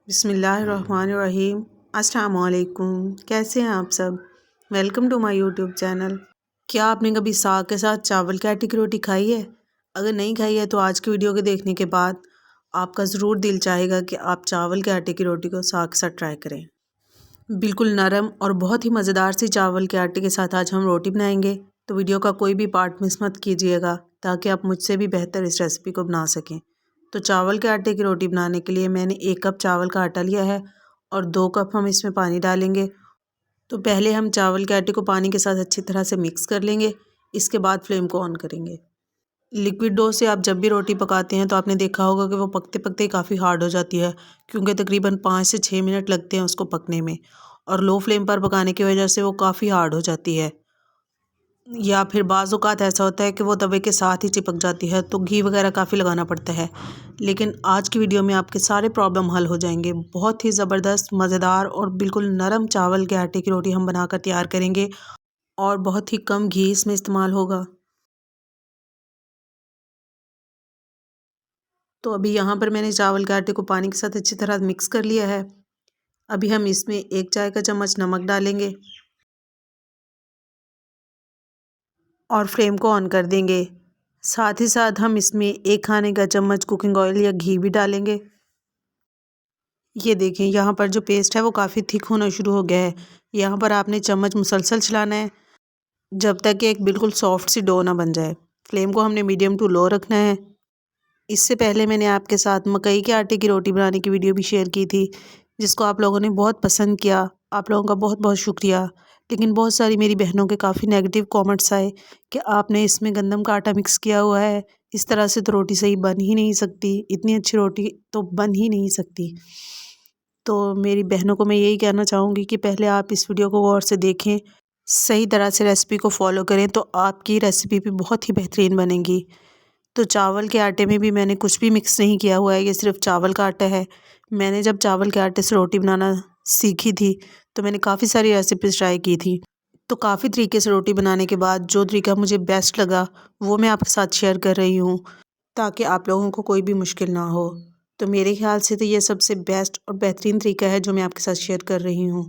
बिस्मिल्लाहिर्रहमानिर्रहीम। अस्सलाम वालेकुम। कैसे हैं आप सब? Welcome to my YouTube channel. क्या आपने कभी साग के साथ चावल के आटे की रोटी खाई है? अगर नहीं खाई है तो आज की वीडियो के देखने के बाद आपका ज़रूर दिल चाहेगा कि आप चावल के आटे की रोटी को साग के साथ ट्राई करें। बिल्कुल नरम और बहुत ही मज़ेदार सी चावल के आटे के साथ आज हम रोटी बनाएंगे, तो वीडियो का कोई भी पार्ट मिस मत कीजिएगा ताकि आप मुझसे भी बेहतर इस रेसिपी को बना सकें। तो चावल के आटे की रोटी बनाने के लिए मैंने 1 कप चावल का आटा लिया है और 2 कप हम इसमें पानी डालेंगे। तो पहले हम चावल के आटे को पानी के साथ अच्छी तरह से मिक्स कर लेंगे। इसके बाद फ्लेम को ऑन करेंगे। लिक्विड डो से आप जब भी रोटी पकाते हैं तो आपने देखा होगा कि वो पकते पकते ही काफ़ी हार्ड हो जाती है, क्योंकि तकरीबन 5 से 6 मिनट लगते हैं उसको पकने में, और लो फ्लेम पर पकाने की वजह से वो काफ़ी हार्ड हो जाती है, या फिर बाज़ औक़ात ऐसा होता है कि वो तवे के साथ ही चिपक जाती है, तो घी वगैरह काफ़ी लगाना पड़ता है। लेकिन आज की वीडियो में आपके सारे प्रॉब्लम हल हो जाएंगे। बहुत ही ज़बरदस्त, मज़ेदार और बिल्कुल नरम चावल के आटे की रोटी हम बनाकर तैयार करेंगे और बहुत ही कम घी इसमें इस्तेमाल होगा। तो अभी यहाँ पर मैंने चावल के आटे को पानी के साथ अच्छी तरह मिक्स कर लिया है। अभी हम इसमें 1 चाय का चम्मच नमक डालेंगे और फ्लेम को ऑन कर देंगे। साथ ही साथ हम इसमें 1 खाने का चम्मच कुकिंग ऑयल या घी भी डालेंगे। ये देखें, यहाँ पर जो पेस्ट है वो काफ़ी थिक होना शुरू हो गया है। यहाँ पर आपने चम्मच मुसलसल चलाना है जब तक कि एक बिल्कुल सॉफ्ट सी डो ना बन जाए। फ्लेम को हमने मीडियम टू लो रखना है। इससे पहले मैंने आपके साथ मकई के आटे की रोटी बनाने की वीडियो भी शेयर की थी, जिसको आप लोगों ने बहुत पसंद किया। आप लोगों का बहुत बहुत शुक्रिया। लेकिन बहुत सारी मेरी बहनों के काफ़ी नेगेटिव कमेंट्स आए कि आपने इसमें गंदम का आटा मिक्स किया हुआ है, इस तरह से तो रोटी सही बन ही नहीं सकती, इतनी अच्छी रोटी तो बन ही नहीं सकती। तो मेरी बहनों को मैं यही कहना चाहूँगी कि पहले आप इस वीडियो को गौर से देखें, सही तरह से रेसिपी को फॉलो करें, तो आपकी रेसिपी भी बहुत ही बेहतरीन बनेगी। तो चावल के आटे में भी मैंने कुछ भी मिक्स नहीं किया हुआ है, ये सिर्फ चावल का आटा है। मैंने जब चावल के आटे से रोटी बनाना सीखी थी तो मैंने काफ़ी सारी रेसिपीज़ ट्राई की थी। तो काफ़ी तरीके से रोटी बनाने के बाद जो तरीका मुझे बेस्ट लगा वो मैं आपके साथ शेयर कर रही हूँ, ताकि आप लोगों को कोई भी मुश्किल ना हो। तो मेरे ख्याल से तो ये सबसे बेस्ट और बेहतरीन तरीका है जो मैं आपके साथ शेयर कर रही हूँ।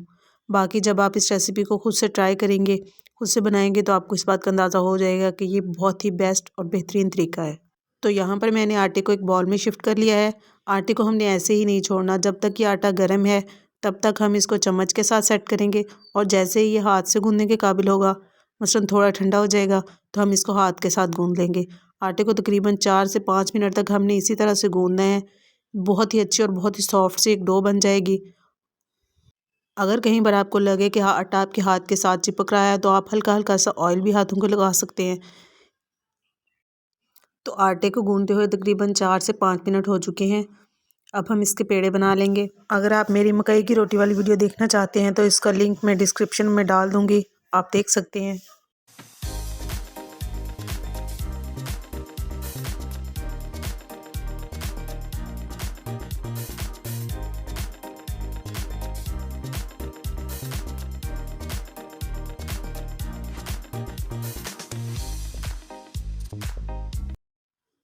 बाकी जब आप इस रेसिपी को खुद से ट्राई करेंगे, खुद से बनाएंगे, तो आपको इस बात का अंदाज़ा हो जाएगा कि ये बहुत ही बेस्ट और बेहतरीन तरीका है। तो यहाँ पर मैंने आटे को एक बाउल में शिफ्ट कर लिया है। आटे को हमने ऐसे ही नहीं छोड़ना, जब तक कि आटा गर्म है तब तक हम इसको चम्मच के साथ सेट करेंगे, और जैसे ही ये हाथ से गूंदने के काबिल होगा, मसलन थोड़ा ठंडा हो जाएगा, तो हम इसको हाथ के साथ गूंद लेंगे। आटे को तकरीबन 4 से 5 मिनट तक हमने इसी तरह से गूंदना है। बहुत ही अच्छी और बहुत ही सॉफ्ट सी एक डो बन जाएगी। अगर कहीं पर आपको लगे कि आटा आपके हाथ के साथ चिपक रहा है, तो आप हल्का हल्का सा ऑयल भी हाथों को लगा सकते हैं। तो आटे को गूंदते हुए तकरीबन 4 से 5 मिनट हो चुके हैं। अब हम इसके पेड़े बना लेंगे। अगर आप मेरी मकई की रोटी वाली वीडियो देखना चाहते हैं तो इसका लिंक मैं डिस्क्रिप्शन में डाल दूँगी, आप देख सकते हैं।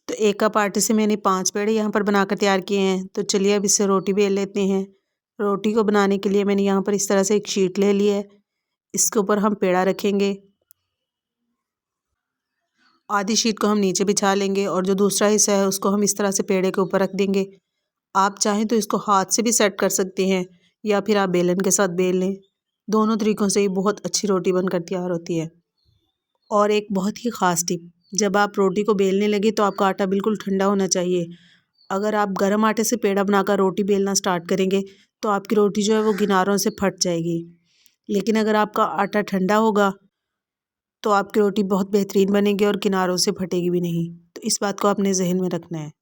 तो 1 कप आटे से मैंने 5 पेड़े यहाँ पर बनाकर तैयार किए हैं। तो चलिए अब इससे रोटी बेल लेते हैं। रोटी को बनाने के लिए मैंने यहाँ पर इस तरह से एक शीट ले ली है। इसके ऊपर हम पेड़ा रखेंगे। आधी शीट को हम नीचे बिछा लेंगे और जो दूसरा हिस्सा है उसको हम इस तरह से पेड़े के ऊपर रख देंगे। आप चाहें तो इसको हाथ से भी सेट कर सकते हैं, या फिर आप बेलन के साथ बेल लें। दोनों तरीक़ों से ही बहुत अच्छी रोटी बनकर तैयार होती है। और एक बहुत ही ख़ास टिप, जब आप रोटी को बेलने लगे तो आपका आटा बिल्कुल ठंडा होना चाहिए। अगर आप गर्म आटे से पेड़ा बनाकर रोटी बेलना स्टार्ट करेंगे तो आपकी रोटी जो है वो किनारों से फट जाएगी। लेकिन अगर आपका आटा ठंडा होगा तो आपकी रोटी बहुत बेहतरीन बनेगी और किनारों से फटेगी भी नहीं। तो इस बात को आपने जहन में रखना है।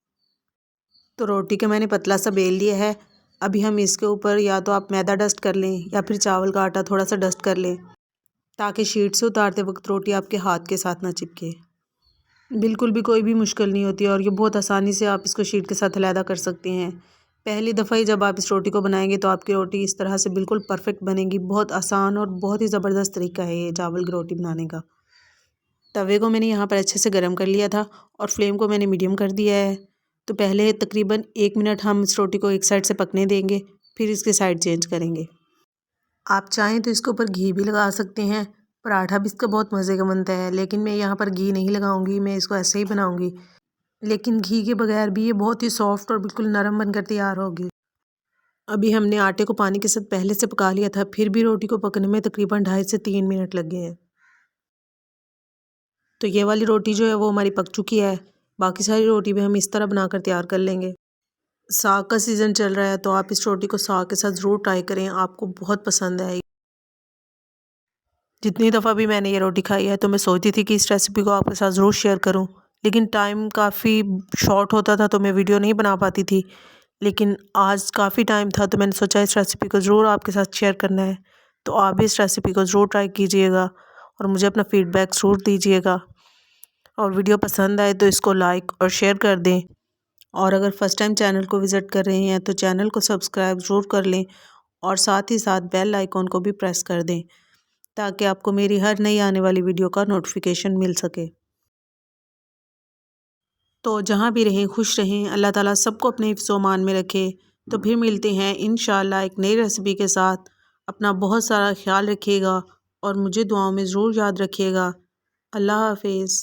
तो रोटी को मैंने पतला सा बेल लिया है। अभी हम इसके ऊपर या तो आप मैदा डस्ट कर लें या फिर चावल का आटा थोड़ा सा डस्ट कर लें, ताकि शीट से उतारते वक्त रोटी आपके हाथ के साथ ना चिपके। बिल्कुल भी कोई भी मुश्किल नहीं होती और ये बहुत आसानी से आप इसको शीट के साथ अलहदा कर सकते हैं। पहली दफ़ा ही जब आप इस रोटी को बनाएंगे तो आपकी रोटी इस तरह से बिल्कुल परफेक्ट बनेगी। बहुत आसान और बहुत ही ज़बरदस्त तरीका है ये चावल की रोटी बनाने का। तवे को मैंने यहाँ पर अच्छे से गर्म कर लिया था और फ्लेम को मैंने मीडियम कर दिया है। तो पहले तकरीबन 1 मिनट हम इस रोटी को एक साइड से पकने देंगे फिर इसके साइड चेंज करेंगे। आप चाहें तो इसके ऊपर घी भी लगा सकते हैं, पराठा भी इसका बहुत मज़े का बनता है, लेकिन मैं यहाँ पर घी नहीं लगाऊंगी, मैं इसको ऐसे ही बनाऊंगी। लेकिन घी के बगैर भी ये बहुत ही सॉफ्ट और बिल्कुल नरम बनकर तैयार होगी। अभी हमने आटे को पानी के साथ पहले से पका लिया था, फिर भी रोटी को पकने में तकरीबन 2.5 से 3 मिनट लग गए हैं। तो ये वाली रोटी जो है वो हमारी पक चुकी है। बाकी सारी रोटी भी हम इस तरह बनाकर तैयार कर लेंगे। साग का सीज़न चल रहा है तो आप इस रोटी को साग के साथ ज़रूर ट्राई करें, आपको बहुत पसंद आएगी। जितनी दफ़ा भी मैंने ये रोटी खाई है तो मैं सोचती थी कि इस रेसिपी को आपके साथ ज़रूर शेयर करूं, लेकिन टाइम काफ़ी शॉर्ट होता था तो मैं वीडियो नहीं बना पाती थी। लेकिन आज काफ़ी टाइम था तो मैंने सोचा इस रेसिपी को ज़रूर आपके साथ शेयर करना है। तो आप भी इस रेसिपी को ज़रूर ट्राई कीजिएगा और मुझे अपना फ़ीडबैक ज़रूर दीजिएगा। और वीडियो पसंद आए तो इसको लाइक और शेयर कर दें। और अगर फर्स्ट टाइम चैनल को विज़िट कर रहे हैं तो चैनल को सब्सक्राइब ज़रूर कर लें और साथ ही साथ बेल आइकॉन को भी प्रेस कर दें, ताकि आपको मेरी हर नई आने वाली वीडियो का नोटिफिकेशन मिल सके। तो जहाँ भी रहें खुश रहें, अल्लाह ताला सबको अपने हिफ्ज़-ओ-मान में रखे। तो फिर मिलते हैं इंशाअल्लाह एक नई रेसिपी के साथ। अपना बहुत सारा ख्याल रखिएगा और मुझे दुआओं में ज़रूर याद रखिएगा। अल्लाह हाफ़िज़।